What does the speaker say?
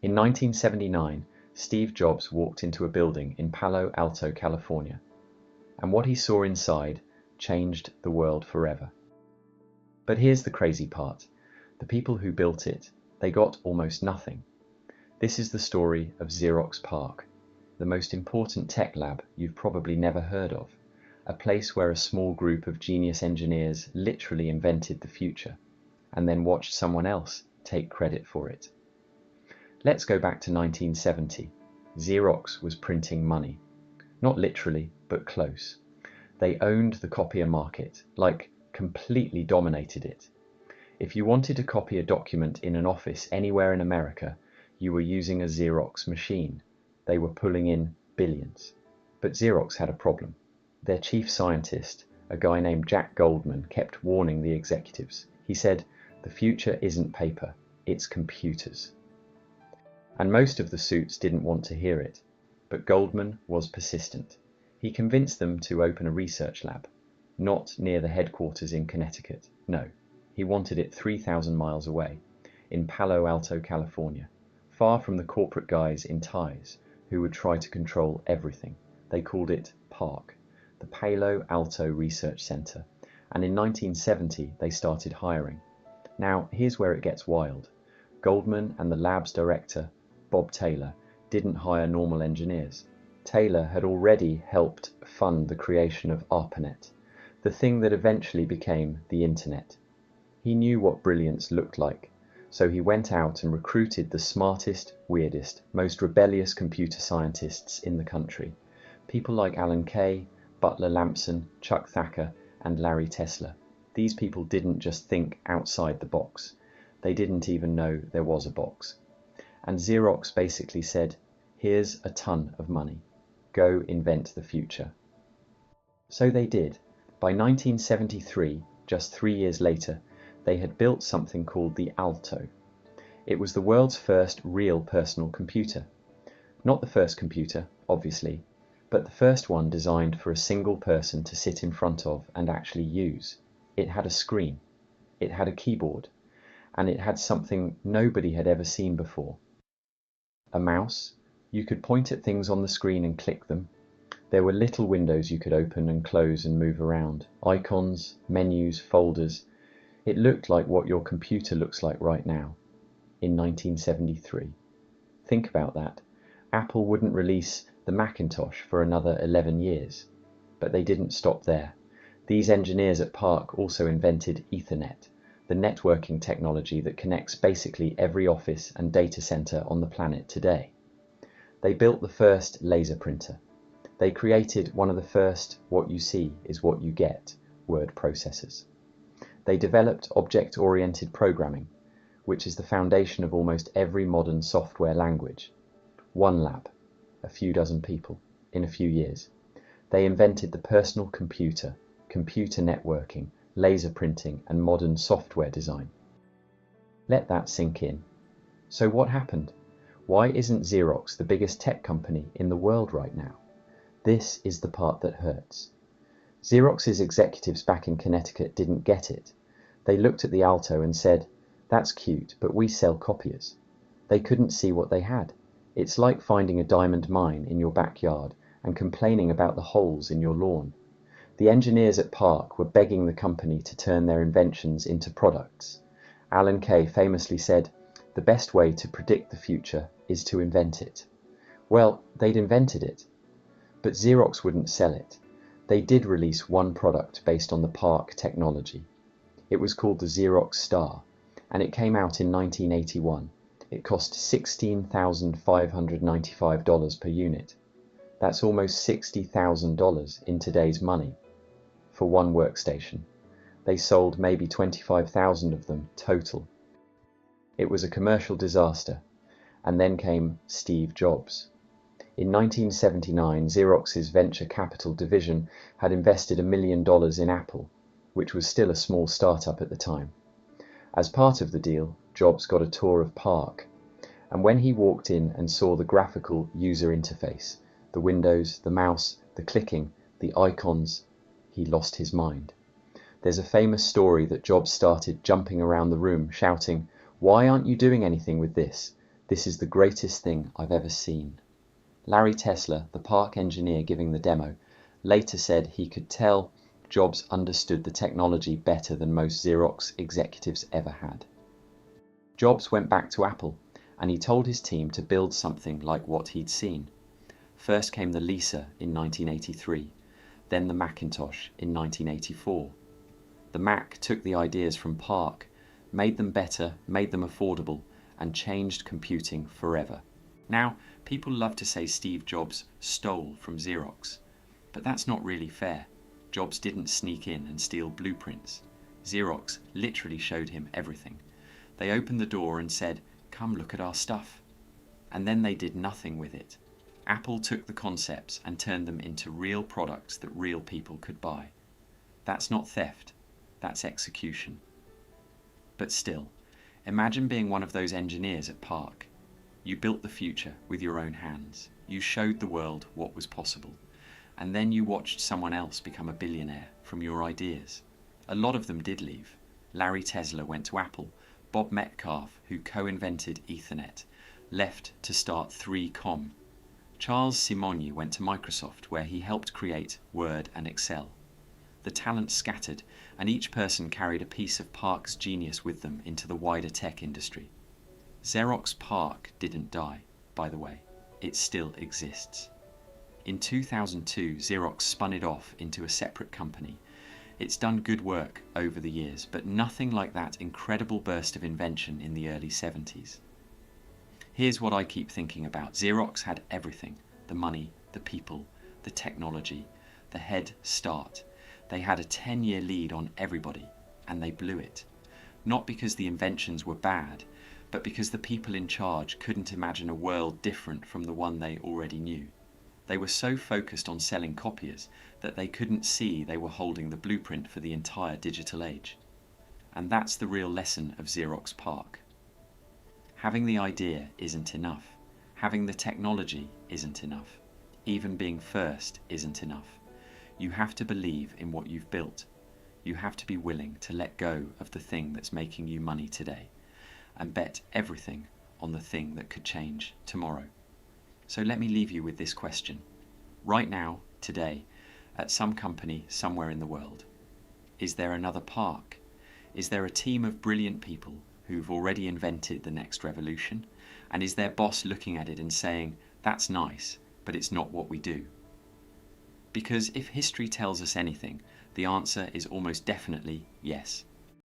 In 1979, Steve Jobs walked into a building in Palo Alto, California, and what he saw inside changed the world forever. But here's the crazy part. The people who built it, they got almost nothing. This is the story of Xerox PARC, the most important tech lab you've probably never heard of, a place where a small group of genius engineers literally invented the future, and then watched someone else take credit for it. Let's go back to 1970. Xerox was printing money. Not literally, but close. They owned the copier market, like completely dominated it. If you wanted to copy a document in an office anywhere in America, you were using a Xerox machine. They were pulling in billions. But Xerox had a problem. Their chief scientist, a guy named Jack Goldman, kept warning the executives. He said, "The future isn't paper, it's computers." And most of the suits didn't want to hear it. But Goldman was persistent. He convinced them to open a research lab, not near the headquarters in Connecticut. No, he wanted it 3,000 miles away, in Palo Alto, California, far from the corporate guys in ties who would try to control everything. They called it PARC, the Palo Alto Research Center, and in 1970 they started hiring. Now, here's where it gets wild. Goldman and the lab's director, Bob Taylor, didn't hire normal engineers. Taylor had already helped fund the creation of ARPANET, the thing that eventually became the internet. He knew what brilliance looked like, so he went out and recruited the smartest, weirdest, most rebellious computer scientists in the country. People like Alan Kay, Butler Lampson, Chuck Thacker, and Larry Tesler. These people didn't just think outside the box. They didn't even know there was a box. And Xerox basically said, "Here's a ton of money. Go invent the future." So they did. By 1973, just 3 years later, they had built something called the Alto. It was the world's first real personal computer. Not the first computer, obviously, but the first one designed for a single person to sit in front of and actually use. It had a screen, it had a keyboard, and it had something nobody had ever seen before. A mouse. You could point at things on the screen and click them. There were little windows you could open and close and move around. Icons, menus, folders. It looked like what your computer looks like right now, in 1973. Think about that. Apple wouldn't release the Macintosh for another 11 years. But they didn't stop there. These engineers at PARC also invented Ethernet, the networking technology that connects basically every office and data center on the planet today. They built the first laser printer. They created one of the first "what you see is what you get" word processors. They developed object-oriented programming, which is the foundation of almost every modern software language. One lab, a few dozen people, in a few years. They invented the personal computer, computer networking, laser printing, and modern software design. Let that sink in. So what happened? Why isn't Xerox the biggest tech company in the world right now? This is the part that hurts. Xerox's executives back in Connecticut didn't get it. They looked at the Alto and said, "That's cute, but we sell copiers." They couldn't see what they had. It's like finding a diamond mine in your backyard and complaining about the holes in your lawn. The engineers at PARC were begging the company to turn their inventions into products. Alan Kay famously said, "The best way to predict the future is to invent it." Well, they'd invented it. But Xerox wouldn't sell it. They did release one product based on the PARC technology. It was called the Xerox Star, and it came out in 1981. It cost $16,595 per unit. That's almost $60,000 in today's money for one workstation. They sold maybe 25,000 of them total. It was a commercial disaster. And then came Steve Jobs. In 1979, Xerox's venture capital division had invested $1 million in Apple, which was still a small startup at the time. As part of the deal, Jobs got a tour of PARC, and when he walked in and saw the graphical user interface, the windows, the mouse, the clicking, the icons, he lost his mind. There's a famous story that Jobs started jumping around the room, shouting, "Why aren't you doing anything with this? "This is the greatest thing I've ever seen." Larry Tesler, the PARC engineer giving the demo, later said he could tell Jobs understood the technology better than most Xerox executives ever had. Jobs went back to Apple, and he told his team to build something like what he'd seen. First came the Lisa in 1983, then the Macintosh in 1984. The Mac took the ideas from PARC, made them better, made them affordable, and changed computing forever. Now, people love to say Steve Jobs stole from Xerox, but that's not really fair. Jobs didn't sneak in and steal blueprints. Xerox literally showed him everything. They opened the door and said, "Come look at our stuff." And then they did nothing with it. Apple took the concepts and turned them into real products that real people could buy. That's not theft, that's execution. But still, imagine being one of those engineers at PARC. You built the future with your own hands. You showed the world what was possible. And then you watched someone else become a billionaire from your ideas. A lot of them did leave. Larry Tesler went to Apple. Bob Metcalfe, who co-invented Ethernet, left to start 3Com. Charles Simonyi went to Microsoft, where he helped create Word and Excel. The talent scattered, and each person carried a piece of PARC's genius with them into the wider tech industry. Xerox PARC didn't die, by the way. It still exists. In 2002, Xerox spun it off into a separate company. It's done good work over the years, but nothing like that incredible burst of invention in the early 70s. Here's what I keep thinking about. Xerox had everything: the money, the people, the technology, the head start. They had a 10-year lead on everybody, and they blew it. Not because the inventions were bad, but because the people in charge couldn't imagine a world different from the one they already knew. They were so focused on selling copiers that they couldn't see they were holding the blueprint for the entire digital age. And that's the real lesson of Xerox PARC. Having the idea isn't enough. Having the technology isn't enough. Even being first isn't enough. You have to believe in what you've built. You have to be willing to let go of the thing that's making you money today and bet everything on the thing that could change tomorrow. So let me leave you with this question. Right now, today, at some company somewhere in the world, is there another PARC? Is there a team of brilliant people who've already invented the next revolution? And is their boss looking at it and saying, "That's nice, but it's not what we do"? Because if history tells us anything, the answer is almost definitely yes.